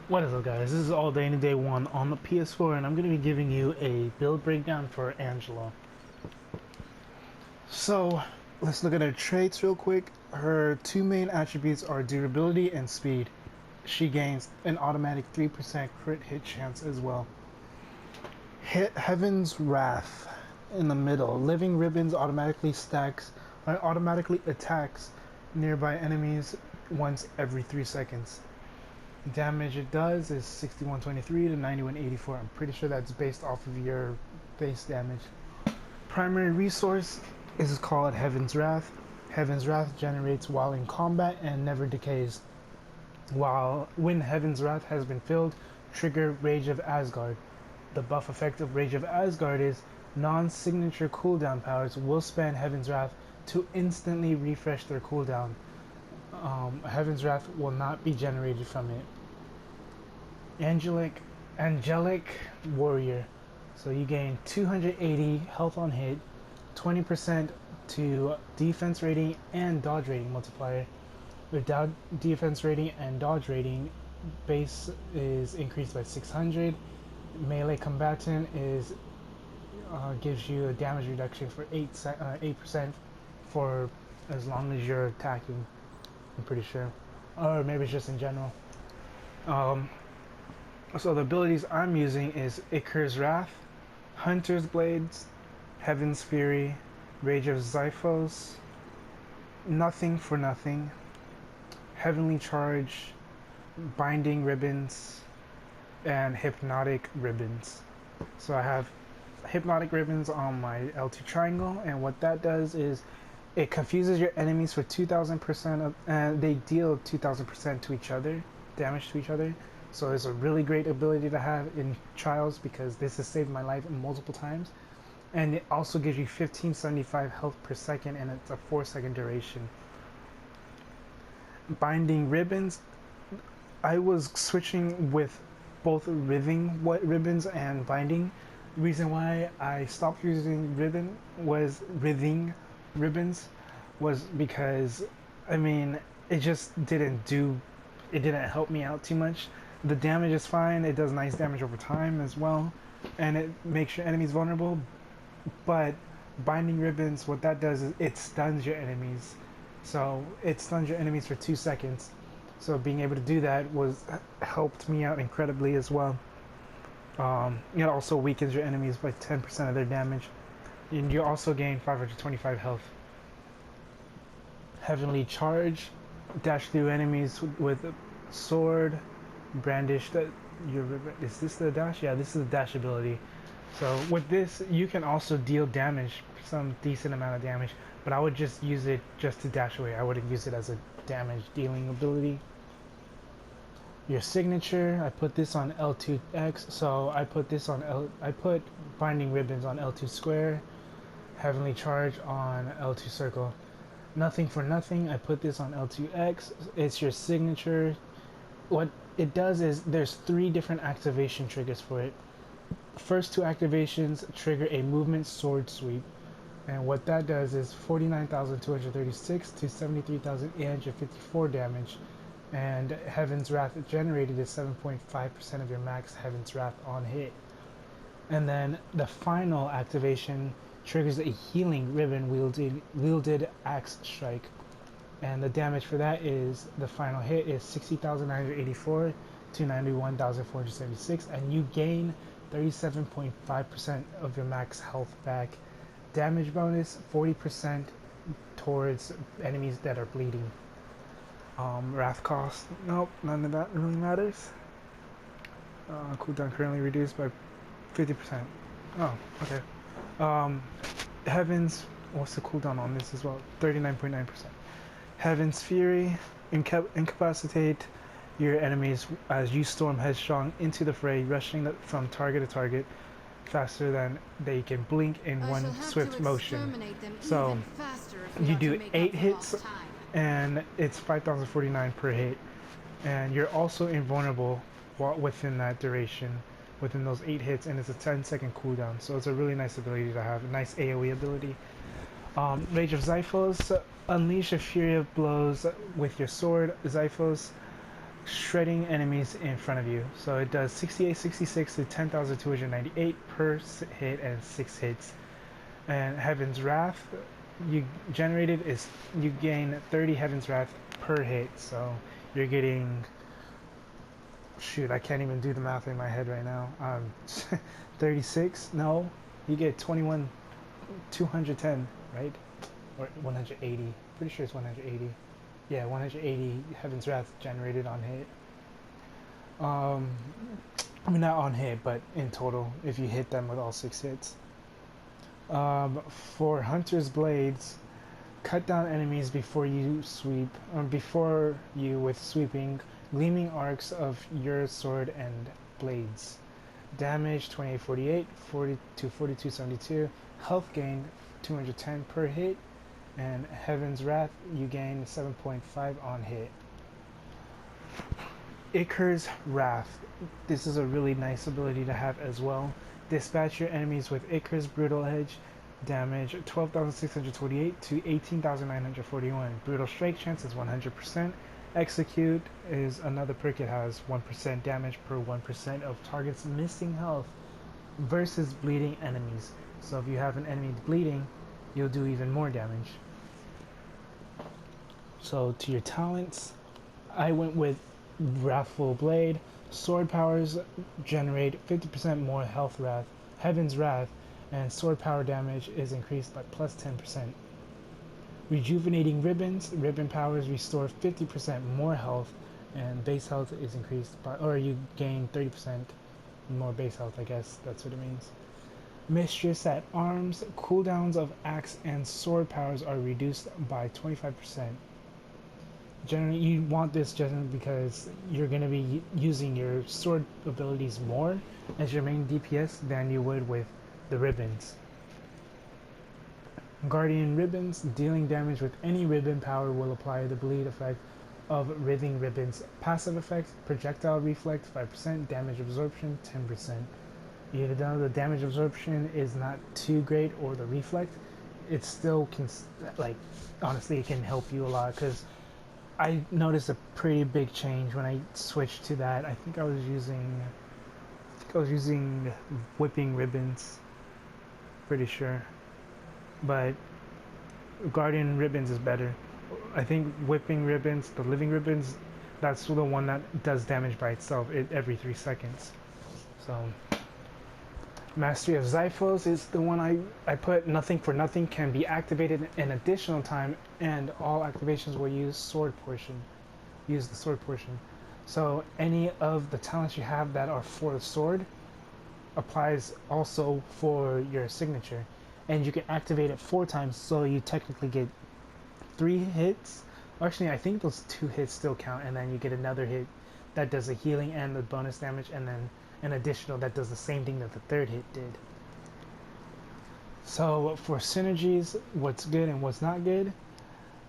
What is up, guys? This is All Day Any Day 1 on the PS4, and I'm going to be giving you a build breakdown for Angela. So, let's look at her traits real quick. Her two main attributes are durability and speed. She gains an automatic 3% crit hit chance as well. Heaven's Wrath in the middle. Living Ribbons automatically attacks nearby enemies once every 3 seconds. Damage it does is 6123 to 9184. I'm pretty sure that's based off of your base damage. Primary resource is called Heaven's Wrath. Heaven's Wrath generates while in combat and never decays. When Heaven's Wrath has been filled, trigger Rage of Asgard. The buff effect of Rage of Asgard is non-signature cooldown powers will spend Heaven's Wrath to instantly refresh their cooldown. Heaven's Wrath will not be generated from it. Angelic Warrior. So you gain 280 health on hit, 20% to defense rating and dodge rating multiplier. Without defense rating and dodge rating, base is increased by 600. Melee combatant is gives you a damage reduction for 8% for as long as you're attacking. I'm pretty sure, or maybe it's just in general. So the abilities I'm using is Icar's Wrath, Hunter's Blades, Heaven's Fury, Rage of Xiphos, Nothing for Nothing, Heavenly Charge, Binding Ribbons, and Hypnotic Ribbons. So I have Hypnotic Ribbons on my L2 triangle, and what that does is it confuses your enemies for 2,000% and they deal 2,000% to each other, damage to each other. So it's a really great ability to have in trials because this has saved my life multiple times. And it also gives you 1575 health per second, and it's a 4-second duration. Binding Ribbons, I was switching with both ribbons and binding. The reason why I stopped using ribbons was because, I mean, it just didn't help me out too much. The damage is fine, it does nice damage over time as well, and it makes your enemies vulnerable, but Binding Ribbons, what that does is it stuns your enemies. So it stuns your enemies for 2 seconds. So being able to do that helped me out incredibly as well. It also weakens your enemies by 10% of their damage. And you also gain 525 health. Heavenly Charge, dash through enemies with a sword, brandish is this the dash? Yeah, this is the dash ability. So with this, you can also deal damage, some decent amount of damage, but I would just use it just to dash away. I wouldn't use it as a damage dealing ability. Your signature, I put this on L2X, so I put Binding Ribbons on L2 square, Heavenly Charge on L2 circle. Nothing for Nothing, I put this on L2X. It's your signature. What it does is there's 3 different activation triggers for it. First 2 activations trigger a movement sword sweep, and what that does is 49,236 to 73,854 damage, and Heaven's Wrath generated is 7.5% of your max Heaven's Wrath on hit. And then the final activation triggers a healing ribbon wielded axe strike, and the damage for that is the final hit is 60,984 to 91,476, and you gain 37.5% of your max health back. Damage bonus 40% towards enemies that are bleeding. Wrath cost, nope, none of that really matters. Cooldown currently reduced by 50%. Oh, okay. Heavens, what's the cooldown on this as well? 39.9%. Heaven's Fury, incapacitate your enemies as you storm headstrong into the fray, rushing from target to target faster than they can blink in one swift motion. So you do 8 hits and it's 5,049 per hit, and you're also invulnerable within that duration, within those 8 hits, and it's a 10-second cooldown. So it's a really nice ability to have, a nice AoE ability. Rage of Xiphos, unleash a fury of blows with your sword. Xiphos shredding enemies in front of you. So it does 6866 to 10,298 per hit and 6 hits. And Heaven's Wrath, you generated is you gain 30 Heaven's Wrath per hit. So you're getting, shoot, I can't even do the math in my head right now. 36? No, you get 21, 210, right? Or 180. Pretty sure it's 180. Yeah, 180 Heaven's Wrath generated on hit. I mean, not on hit, but in total, if you hit them with all 6 hits. For Hunter's Blades, cut down enemies before you sweep, or before you with sweeping, gleaming arcs of your sword and blades. Damage 2848, 40 to 4272. Health gain 210 per hit. And Heaven's Wrath, you gain 7.5 on hit. Icar's Wrath. This is a really nice ability to have as well. Dispatch your enemies with Icar's Brutal Edge. Damage 12,628 to 18,941. Brutal Strike chance is 100%. Execute is another perk. It has 1% damage per 1% of target's missing health versus bleeding enemies. So if you have an enemy bleeding, you'll do even more damage. So to your talents, I went with Wrathful Blade. Sword powers generate 50% more health wrath. Heaven's Wrath and sword power damage is increased by plus 10%. Rejuvenating Ribbons. Ribbon powers restore 50% more health and base health is increased by, or you gain 30% more base health, I guess that's what it means. Mistress at Arms. Cooldowns of axe and sword powers are reduced by 25%. Generally, you want this generally because you're going to be using your sword abilities more as your main DPS than you would with the ribbons. Guardian Ribbons. Dealing damage with any ribbon power will apply the bleed effect of writhing ribbons. Passive effect: projectile reflect 5%, damage absorption 10%. Even though the damage absorption is not too great, or the reflect, it still can, like, honestly, it can help you a lot, because I noticed a pretty big change when I switched to that. I think I was using Whipping Ribbons, pretty sure, but Guardian Ribbons is better. I think Whipping Ribbons, the Living Ribbons, that's the one that does damage by itself every 3 seconds. So Mastery of Xiphos is the one I put. Nothing for Nothing can be activated an additional time, and all activations will use the sword portion. So any of the talents you have that are for the sword applies also for your signature, and you can activate it 4 times, so you technically get 3 hits. Actually, I think those 2 hits still count, and then you get another hit that does the healing and the bonus damage, and then an additional that does the same thing that the 3rd hit did. So for synergies, what's good and what's not good,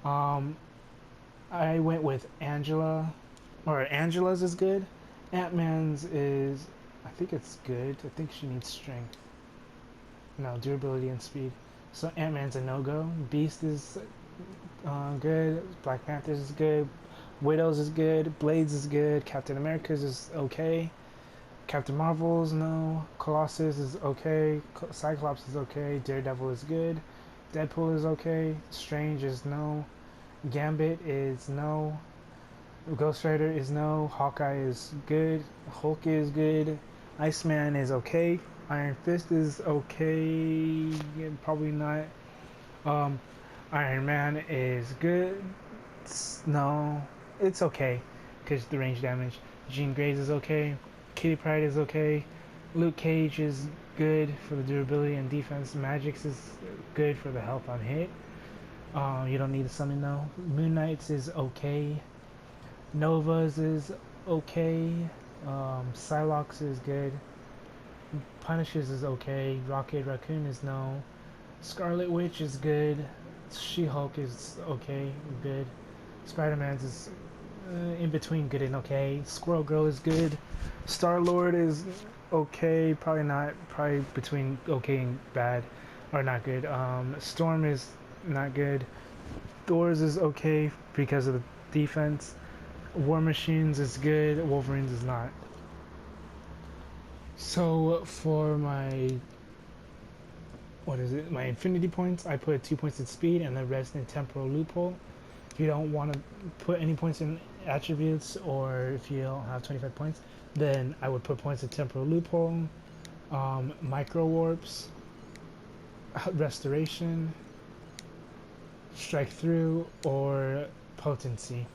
I went with Angela's is good. Ant-Man's is, I think it's good. I think she needs strength. No, durability and speed. So Ant-Man's a no-go. Beast is good. Black Panther's is good. Widow's is good. Blades is good. Captain America's is okay. Captain Marvel's no. Colossus is okay. Cyclops is okay. Daredevil is good. Deadpool is okay. Strange is no. Gambit is no. Ghost Rider is no. Hawkeye is good. Hulk is good. Iceman is okay. Iron Fist is okay. Probably not. Iron Man is good. No, it's okay because the range damage. Jean Grey's is okay. Kitty Pryde is okay. Luke Cage is good for the durability and defense. Magic's is good for the health on hit. You don't need to summon though. Moon Knight's is okay. Nova's is okay. Psylocke's is good. Punisher's is okay. Rocket Raccoon is no. Scarlet Witch is good. She-Hulk is okay, good. Spider-Man's is in between good and okay. Squirrel Girl is good. Star-Lord is okay, probably between okay and bad, or not good. Storm is not good. Thor's is okay because of the defense. War Machines is good, Wolverines is not. So for my, what is it, my infinity points, I put 2 points in speed and the rest in temporal loophole. If you don't want to put any points in attributes, or if you don't have 25 points, then I would put points in temporal loophole, micro warps, restoration, strike through, or potency.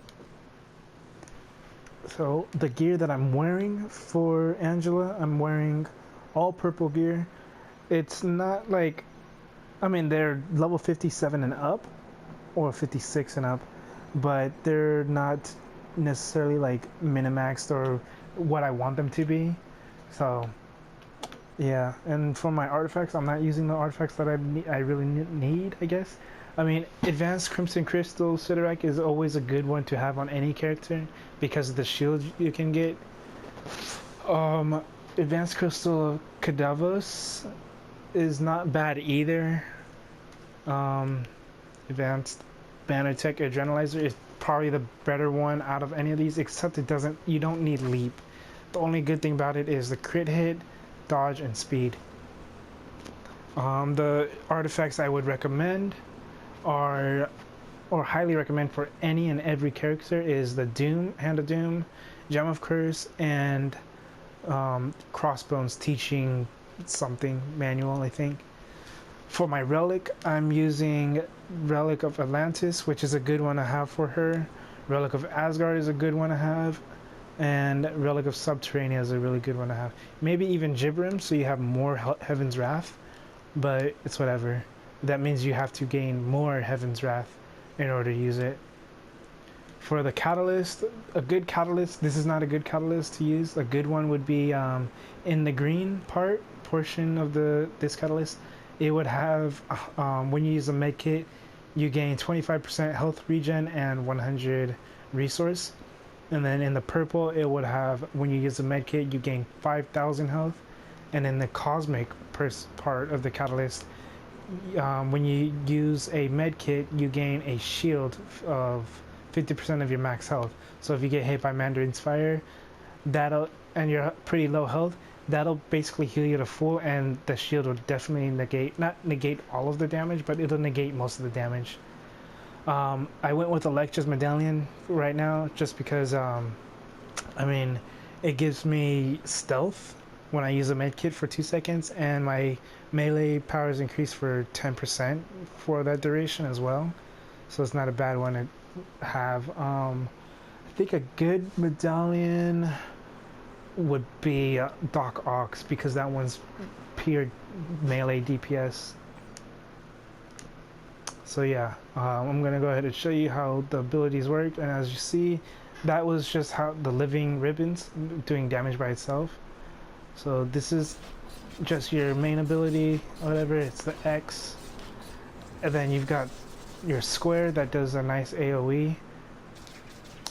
So the gear that I'm wearing for Angela, I'm wearing all purple gear. It's not like, I mean, they're level 57 and up, or 56 and up, but they're not necessarily like minimaxed or what I want them to be. So yeah, and for my artifacts, I'm not using the artifacts that I really need, I guess. I mean, Advanced Crimson Crystal Sidorak is always a good one to have on any character because of the shield you can get. Advanced Crystal Cadavos is not bad either. Advanced Bannertech Adrenalizer is probably the better one out of any of these, except you don't need leap. The only good thing about it is the crit hit, dodge, and speed. The artifacts I would recommend or highly recommend for any and every character is the Doom, Hand of Doom, Gem of Curse, and Crossbones Teaching something manual, I think. For my relic, I'm using Relic of Atlantis, which is a good one to have for her. Relic of Asgard is a good one to have. And Relic of Subterranea is a really good one to have. Maybe even Gibram, so you have more Heaven's Wrath. But it's whatever. That means you have to gain more Heaven's Wrath in order to use it. For the catalyst, a good catalyst, this is not a good catalyst to use. A good one would be in the green portion of this catalyst. It would have, when you use a med kit, you gain 25% health regen and 100 resource. And then in the purple, it would have, when you use a med kit, you gain 5,000 health. And in the cosmic part of the catalyst, when you use a med kit, you gain a shield of 50% of your max health. So if you get hit by Mandarin's fire, and you're pretty low health, that'll basically heal you to full, and the shield will definitely not negate all of the damage, but it'll negate most of the damage. I went with Electra's Medallion right now just because, I mean, it gives me stealth when I use a med kit for 2 seconds, and my melee power is increased for 10% for that duration as well. So it's not a bad one to have. I think a good medallion would be Doc Ox, because that one's pure melee DPS. So yeah, I'm gonna go ahead and show you how the abilities work, and as you see, that was just how the living ribbons doing damage by itself. So this is just your main ability, whatever, it's the X, and then you've got your square that does a nice AoE,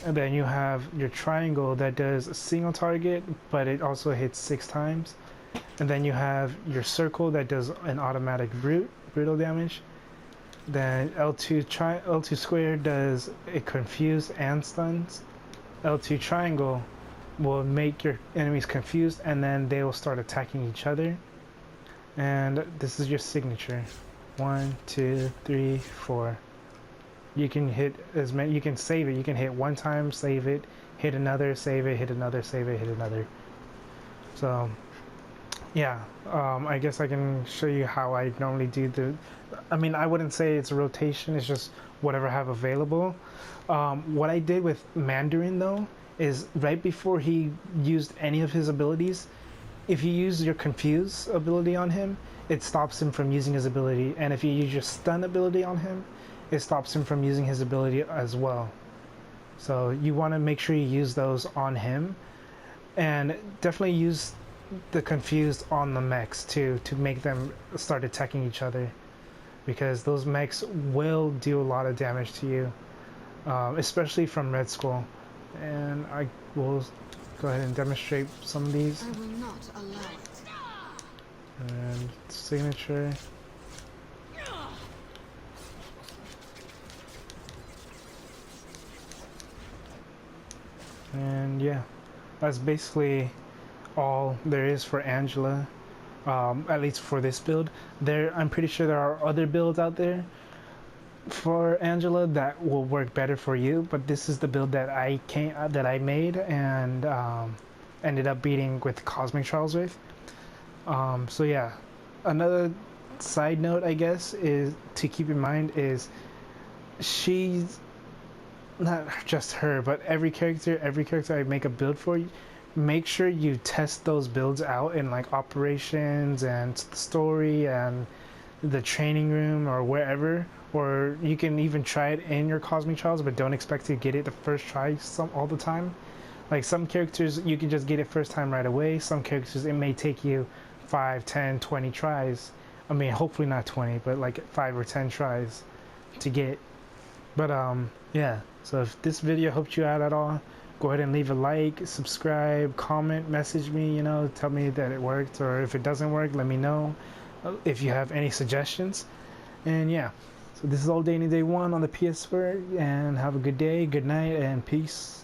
and then you have your triangle that does a single target, but it also hits 6 times, and then you have your circle that does an automatic brutal damage. Then L2 square does it confuse and stuns. L2 triangle will make your enemies confused, and then they will start attacking each other. And this is your signature. 1, 2, 3, 4. You can hit as many. You can save it. You can hit 1 time, save it, hit another, save it, hit another, save it, hit another. So yeah, I guess I can show you how I normally do I mean, I wouldn't say it's a rotation, it's just whatever I have available. What I did with Mandarin though is right before he used any of his abilities, if you use your Confuse ability on him, it stops him from using his ability, and if you use your Stun ability on him, it stops him from using his ability as well. So you want to make sure you use those on him, and definitely use the Confused on the mechs too, to make them start attacking each other, because those mechs will do a lot of damage to you, especially from Red Skull. And I will go ahead and demonstrate some of these. I will not allow it. And signature. That's basically all there is for Angela, at least for this build. I'm pretty sure there are other builds out there for Angela that will work better for you, but this is the build that I made and ended up beating with Cosmic Trials with. So yeah, another side note I guess is to keep in mind is she's not just her, but every character I make a build for, make sure you test those builds out in like operations and story and the training room or wherever, or you can even try it in your Cosmic Trials, but don't expect to get it the first try all the time. Like some characters you can just get it first time right away. Some characters it may take you 5, 10, 20 tries. I mean, hopefully not 20, but like 5 or 10 tries to get. But yeah, so if this video helped you out at all, go ahead and leave a like, subscribe, comment, message me, tell me that it worked, or if it doesn't work, let me know if you have any suggestions. And yeah, so this is All Day Any Day 1 on the PS4, and have a good day, good night, and peace.